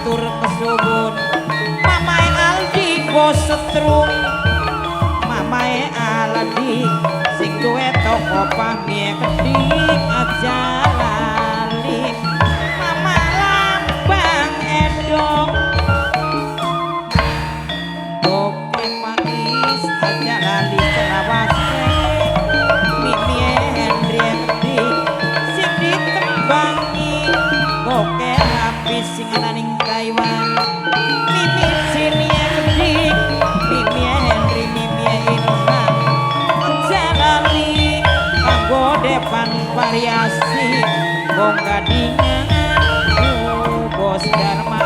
matur kesuwun mamae Aldi bos setrum mamae Aldi sing duwe toko pamie kedik aja lali mama lambang endong oke mais aja lali selawase mimie Hendri kedik sing ditembangi oke habis sing ananing Taiwan mimi simie kedik mimie Hendri mimie Ilham jalali kanggo depan variasi bong gadingan bos Dharma